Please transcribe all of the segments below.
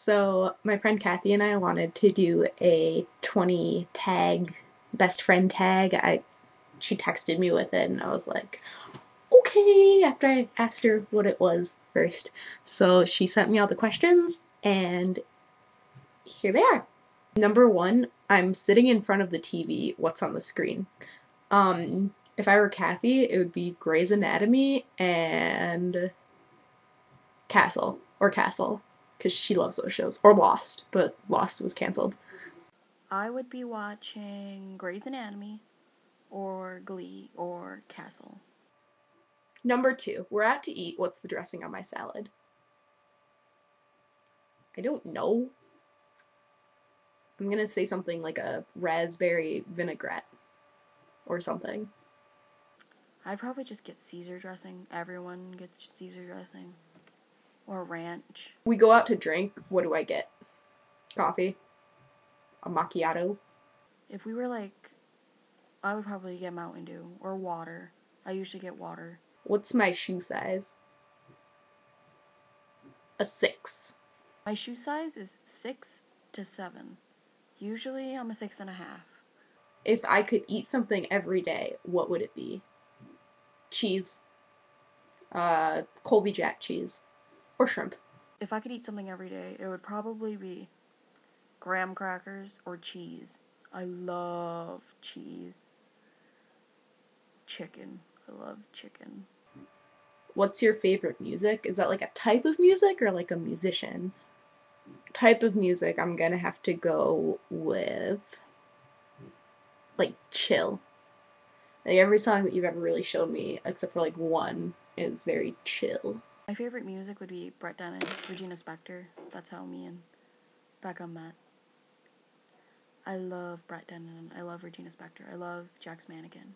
So my friend Kathy and I wanted to do a 20 tag, best friend tag. She texted me with it and I was like, okay, after I asked her what it was first. So she sent me all the questions and here they are. Number one, I'm sitting in front of the TV. What's on the screen? If I were Kathy, it would be Grey's Anatomy and Castle, because she loves those shows. Or Lost, but Lost was canceled. I would be watching Grey's Anatomy or Glee or Castle. Number two, we're out to eat. What's the dressing on my salad? I don't know. I'm gonna say something like a raspberry vinaigrette or something. I'd probably just get Caesar dressing. Everyone gets Caesar dressing. Or ranch. We go out to drink. What do I get? Coffee? A macchiato? If we were I would probably get Mountain Dew or water. I usually get water. What's my shoe size? A 6. My shoe size is 6 to 7. Usually I'm a 6.5. If I could eat something every day, what would it be? Cheese. Colby Jack cheese. Or shrimp. If I could eat something every day, it would probably be graham crackers or cheese. I love cheese. Chicken. I love chicken. What's your favorite music? Is that like a type of music or like a musician? Type of music, I'm gonna have to go with like chill. Like every song that you've ever really showed me, except for like one, is very chill. My favorite music would be Brett Dennen, Regina Spektor. That's how me and Becca met. I love Brett Dennen. I love Regina Spektor. I love Jack's Mannequin.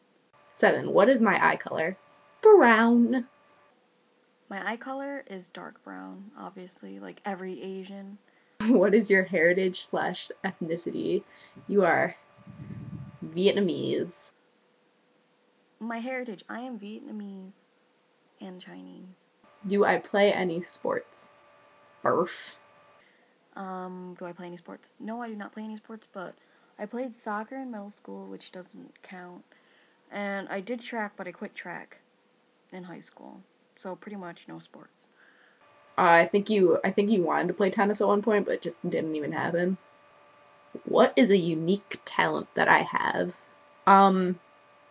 7. What is my eye color? Brown. My eye color is dark brown, obviously, like every Asian. What is your heritage / ethnicity? You are Vietnamese. My heritage, I am Vietnamese and Chinese. Do I play any sports? Barf. Do I play any sports? No, I do not play any sports, but I played soccer in middle school, which doesn't count. And I did track, but I quit track in high school. So pretty much no sports. I think you wanted to play tennis at one point, but it just didn't even happen. What is a unique talent that I have? I'm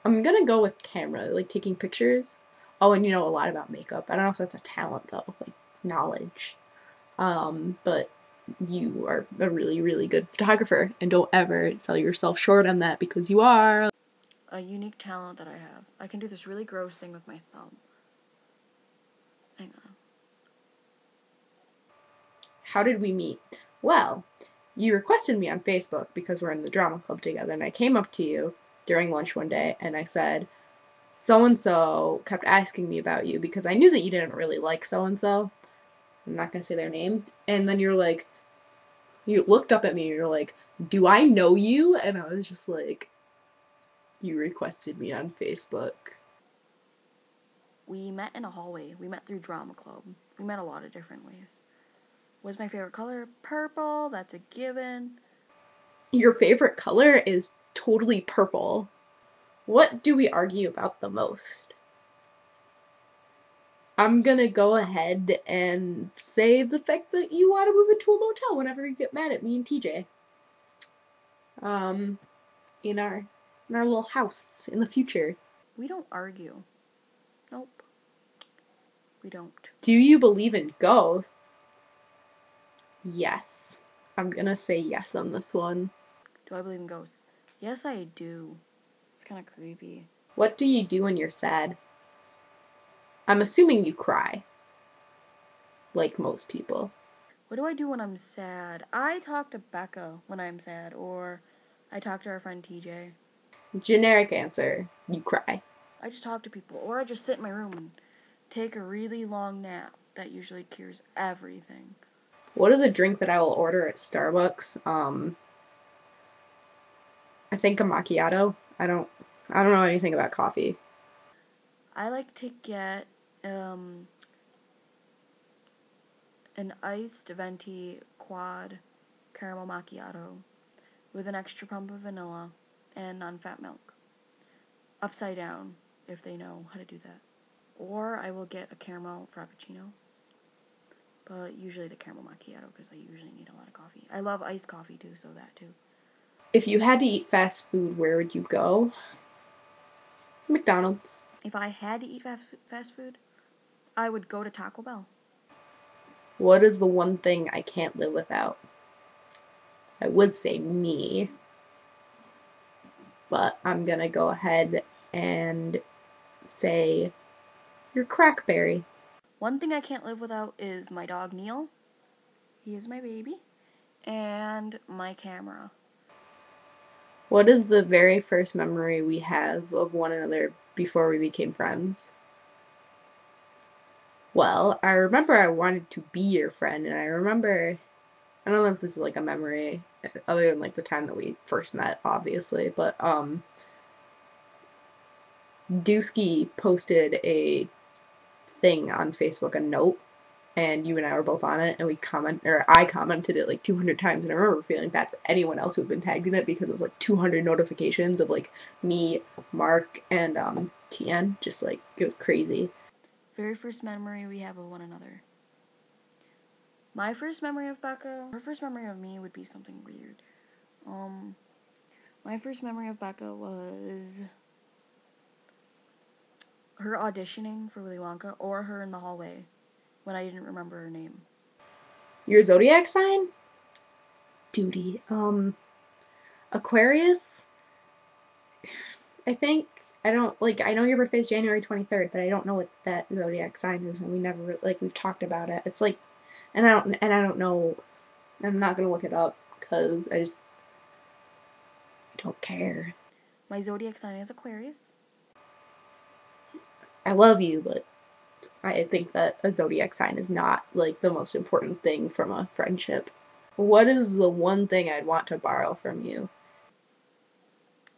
gonna go with camera, like taking pictures. Oh, and you know a lot about makeup. I don't know if that's a talent though, like knowledge. But you are a really, really good photographer, and don't ever sell yourself short on that because you are. A unique talent that I have. I can do this really gross thing with my thumb. Hang on. How did we meet? Well, you requested me on Facebook because we're in the drama club together, and I came up to you during lunch one day and I said, so-and-so kept asking me about you because I knew that you didn't really like so-and-so. I'm not going to say their name. And then you're like, you looked up at me and you're like, do I know you? And I was just like, you requested me on Facebook. We met in a hallway. We met through drama club. We met a lot of different ways. What's my favorite color? Purple. That's a given. Your favorite color is totally purple. What do we argue about the most? I'm gonna go ahead and say the fact that you want to move into a motel whenever you get mad at me and TJ. In our little house in the future. We don't argue. Nope. We don't. Do you believe in ghosts? Yes. I'm gonna say yes on this one. Do I believe in ghosts? Yes, I do. It's kind of creepy. What do you do when you're sad? I'm assuming you cry. Like most people. What do I do when I'm sad? I talk to Becca when I'm sad, or I talk to our friend TJ. Generic answer, you cry. I just talk to people, or I just sit in my room and take a really long nap. That usually cures everything. What is a drink that I will order at Starbucks? I think a macchiato. I don't know anything about coffee. I like to get an iced venti quad caramel macchiato with an extra pump of vanilla and non-fat milk. Upside down, if they know how to do that. Or I will get a caramel frappuccino. But usually the caramel macchiato because I usually need a lot of coffee. I love iced coffee too, so that too. If you had to eat fast food, where would you go? McDonald's. If I had to eat fast food, I would go to Taco Bell. What is the one thing I can't live without? I would say me, but I'm gonna go ahead and say your crackberry. One thing I can't live without is my dog Neil. He is my baby. And my camera. What is the very first memory we have of one another before we became friends? Well, I remember I wanted to be your friend, and I remember, I don't know if this is like a memory, other than like the time that we first met, obviously, but Dusky posted a thing on Facebook, a note, and you and I were both on it, and I commented it like 200 times, and I remember feeling bad for anyone else who had been tagged in it because it was like 200 notifications of like me, Mark, and TN, just like, it was crazy. Very first memory we have of one another. My first memory of Becca, her first memory of me would be something weird. My first memory of Becca was her auditioning for Willy Wonka, or her in the hallway when I didn't remember her name. Your zodiac sign? Duty. Aquarius? I think, I know your birthday's January 23rd, but I don't know what that zodiac sign is, and we've talked about it. It's like, and I don't know, I'm not gonna look it up, because I don't care. My zodiac sign is Aquarius. I love you, but I think that a zodiac sign is not, like, the most important thing from a friendship. What is the one thing I'd want to borrow from you?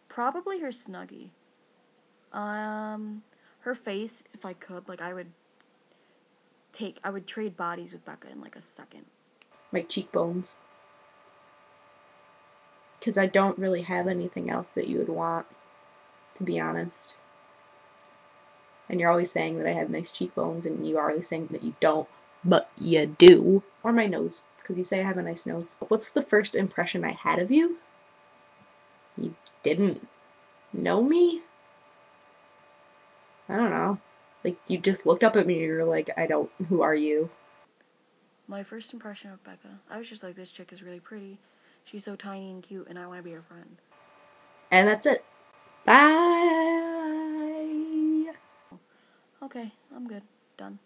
Probably her Snuggie. Her face, if I could, like, I would trade bodies with Becca in like a second. My cheekbones. Because I don't really have anything else that you would want, to be honest. And you're always saying that I have nice cheekbones, and you are always saying that you don't, but you do. Or my nose, because you say I have a nice nose. What's the first impression I had of you? You didn't know me? I don't know. Like, you just looked up at me and you were like, who are you? My first impression of Becca, I was just like, this chick is really pretty. She's so tiny and cute, and I want to be her friend. And that's it. Bye! Okay, I'm good. Done.